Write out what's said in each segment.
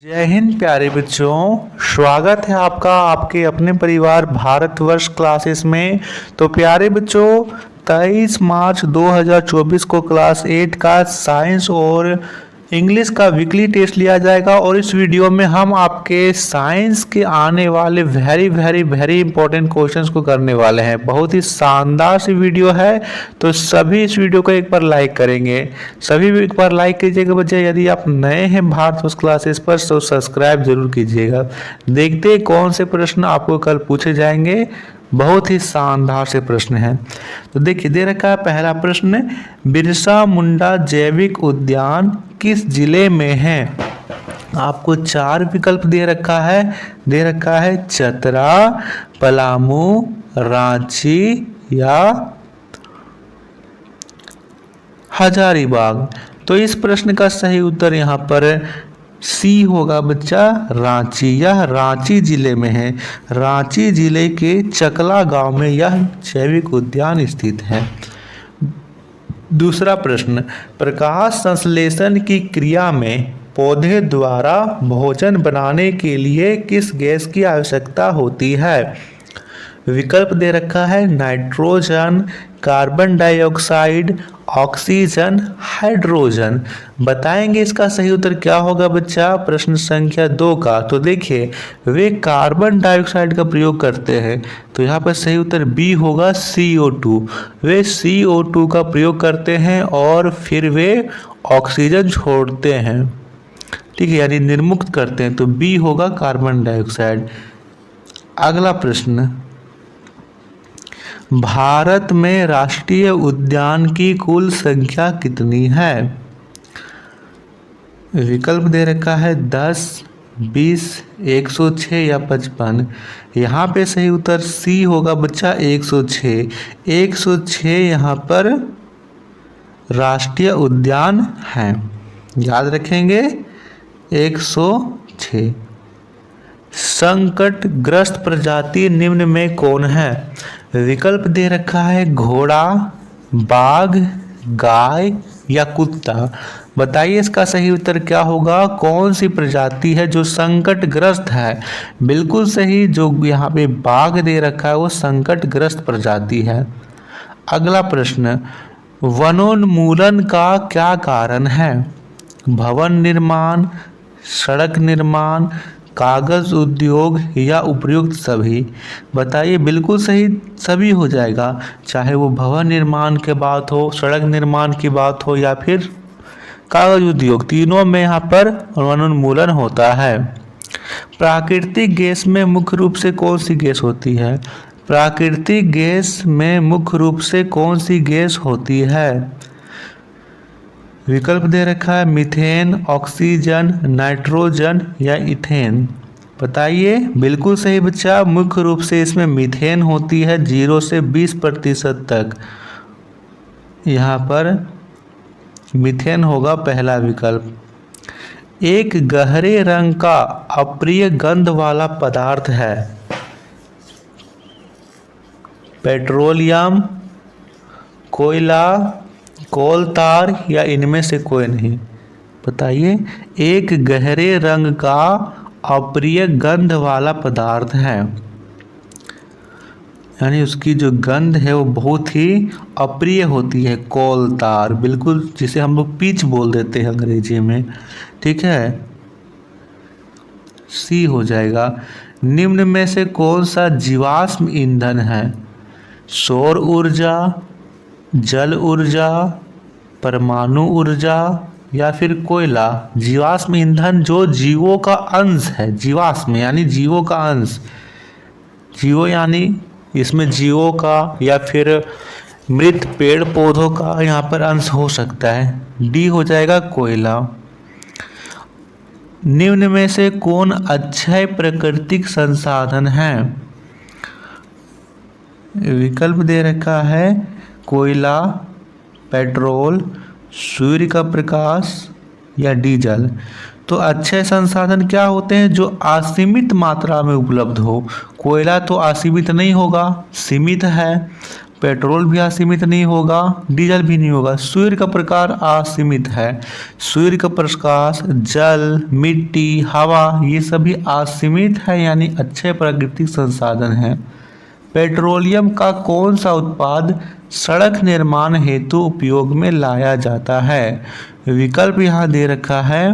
जय हिंद प्यारे बच्चों। स्वागत है आपका आपके अपने परिवार भारतवर्ष क्लासेस में। तो प्यारे बच्चों 23 मार्च 2024 को क्लास 8 का साइंस और इंग्लिश का वीकली टेस्ट लिया जाएगा और इस वीडियो में हम आपके साइंस के आने वाले वेरी इंपॉर्टेंट क्वेश्चंस को करने वाले हैं। बहुत ही शानदार सी वीडियो है, तो सभी इस वीडियो को एक बार लाइक करेंगे। सभी एक बार लाइक कीजिएगा बच्चे। यदि आप नए हैं भारत क्लासेस पर तो सब्सक्राइब जरूर कीजिएगा। देखते हैं कौन से प्रश्न आपको कल पूछे जाएंगे। बहुत ही शानदार से प्रश्न हैं। तो देखिए दे रखा है पहला प्रश्न, बिरसा मुंडा जैविक उद्यान किस जिले में है? आपको 4 विकल्प दे रखा है चतरा, पलामू, रांची या हजारीबाग। तो इस प्रश्न का सही उत्तर यहाँ पर सी होगा बच्चा, रांची। यह रांची जिले में है। रांची जिले के चकला गांव में यह जैविक उद्यान स्थित है। दूसरा प्रश्न, प्रकाश संश्लेषण की क्रिया में पौधे द्वारा भोजन बनाने के लिए किस गैस की आवश्यकता होती है? विकल्प दे रखा है nitrogen, carbon dioxide, oxygen, hydrogen. बताएंगे इसका सही उत्तर क्या होगा बच्चा प्रश्न संख्या 2 का। तो देखिए वे कार्बन डाइऑक्साइड का प्रयोग करते हैं, तो यहाँ पर सही उत्तर बी होगा CO2। वे CO2 का प्रयोग करते हैं और फिर वे ऑक्सीजन छोड़ते हैं, ठीक है, यानी निर्मुक्त करते हैं। तो बी होगा कार्बन डाइऑक्साइड। अगला प्रश्न, भारत में राष्ट्रीय उद्यान की कुल संख्या कितनी है? विकल्प दे रखा है 10, 20, 106 या 55। यहाँ पे सही उत्तर सी होगा बच्चा 106। 106 यहाँ पर राष्ट्रीय उद्यान है, याद रखेंगे 106। संकटग्रस्त प्रजाति निम्न में कौन है? विकल्प दे रखा है घोड़ा, बाघ, गाय या कुत्ता। बताइए इसका सही उत्तर क्या होगा? कौन सी प्रजाति है जो संकटग्रस्त है? बिल्कुल सही, जो यहाँ पे बाघ दे रखा है वो संकटग्रस्त प्रजाति है। अगला प्रश्न, वनोन्मूलन का क्या कारण है? भवन निर्माण, सड़क निर्माण, कागज उद्योग या उपयुक्त सभी। बताइए बिल्कुल सही, सभी हो जाएगा, चाहे वो भवन निर्माण के बात हो, सड़क निर्माण की बात हो या फिर कागज उद्योग, तीनों में यहाँ पर वनोन्मूलन होता है। प्राकृतिक गैस में मुख्य रूप से कौन सी गैस होती है? प्राकृतिक गैस में मुख्य रूप से कौन सी गैस होती है? विकल्प दे रखा है मीथेन, ऑक्सीजन, नाइट्रोजन या इथेन। बताइए बिल्कुल सही बच्चा, मुख्य रूप से इसमें मीथेन होती है 0 से 20% तक। यहाँ पर मीथेन होगा पहला विकल्प। एक गहरे रंग का अप्रिय गंध वाला पदार्थ है। पेट्रोलियम, कोयला, कोल तार या इनमें से कोई नहीं। बताइए एक गहरे रंग का अप्रिय गंध वाला पदार्थ है, यानी उसकी जो गंध है वो बहुत ही अप्रिय होती है। कोल तार, बिल्कुल जिसे हम लोग पीच बोल देते हैं अंग्रेजी में, ठीक है, सी हो जाएगा। निम्न में से कौन सा जीवाश्म ईंधन है? सौर ऊर्जा, जल ऊर्जा, परमाणु ऊर्जा या फिर कोयला। जीवाश्म ईंधन जो जीवों का अंश है, जीवाश्म यानी जीवों का अंश, जीवो यानी इसमें जीवों का या फिर मृत पेड़ पौधों का यहाँ पर अंश हो सकता है। डी हो जाएगा कोयला। निम्न में से कौन अक्षय प्राकृतिक संसाधन है? विकल्प दे रखा है कोयला, पेट्रोल, सूर्य का प्रकाश या डीजल। तो अक्षय संसाधन क्या होते हैं? जो असीमित मात्रा में उपलब्ध हो। कोयला तो असीमित नहीं होगा, सीमित है। पेट्रोल भी असीमित नहीं होगा, डीजल भी नहीं होगा। सूर्य का प्रकार असीमित है। सूर्य का प्रकाश, जल, मिट्टी, हवा ये सभी असीमित है, यानी अच्छे प्राकृतिक संसाधन हैं। पेट्रोलियम का कौन सा उत्पाद सड़क निर्माण हेतु उपयोग में लाया जाता है? विकल्प यहाँ दे रखा है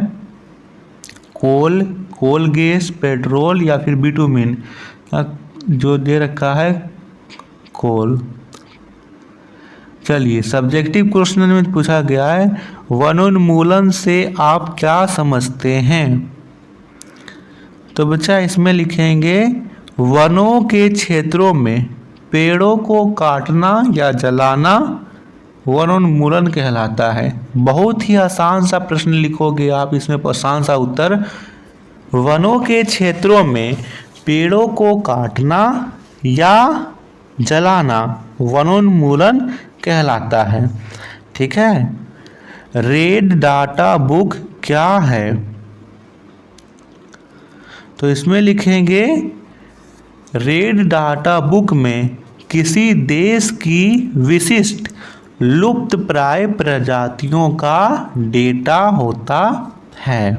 कोल गैस, पेट्रोल या फिर बिटुमिन। जो दे रखा है कोल। चलिए, सब्जेक्टिव क्वेश्चन में पूछा गया है वनोन्मूलन से आप क्या समझते हैं? तो बच्चा इसमें लिखेंगे वनों के क्षेत्रों में पेड़ों को काटना या जलाना वनोन्मूलन कहलाता है। बहुत ही आसान सा प्रश्न लिखोगे आप, इसमें आसान सा उत्तर। वनों के क्षेत्रों में पेड़ों को काटना या जलाना वनोन्मूलन कहलाता है। ठीक है। रेड डाटा बुक क्या है? तो इसमें लिखेंगे रेड डाटा बुक में किसी देश की विशिष्ट लुप्त प्राय प्रजातियों का डेटा होता है।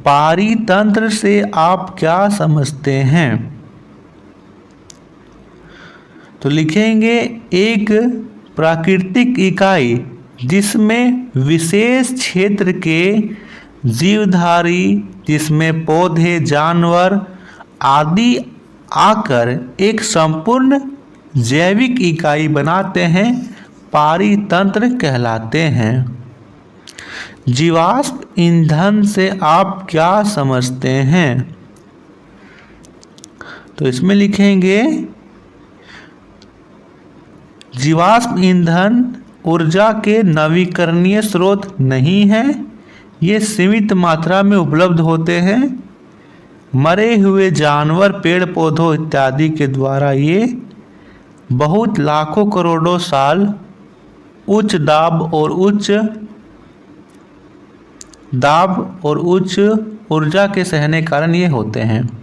पारितंत्र से आप क्या समझते हैं? तो लिखेंगे एक प्राकृतिक इकाई जिसमें विशेष क्षेत्र के जीवधारी, जिसमें पौधे, जानवर आदि आकर एक संपूर्ण जैविक इकाई बनाते हैं, पारितंत्र कहलाते हैं। जीवाश्म ईंधन से आप क्या समझते हैं? तो इसमें लिखेंगे जीवाश्म ईंधन ऊर्जा के नवीकरणीय स्रोत नहीं है, ये सीमित मात्रा में उपलब्ध होते हैं। मरे हुए जानवर, पेड़ पौधों इत्यादि के द्वारा ये बहुत लाखों करोड़ों साल उच्च दाब और उच्च ऊर्जा के सहने कारण ये होते हैं।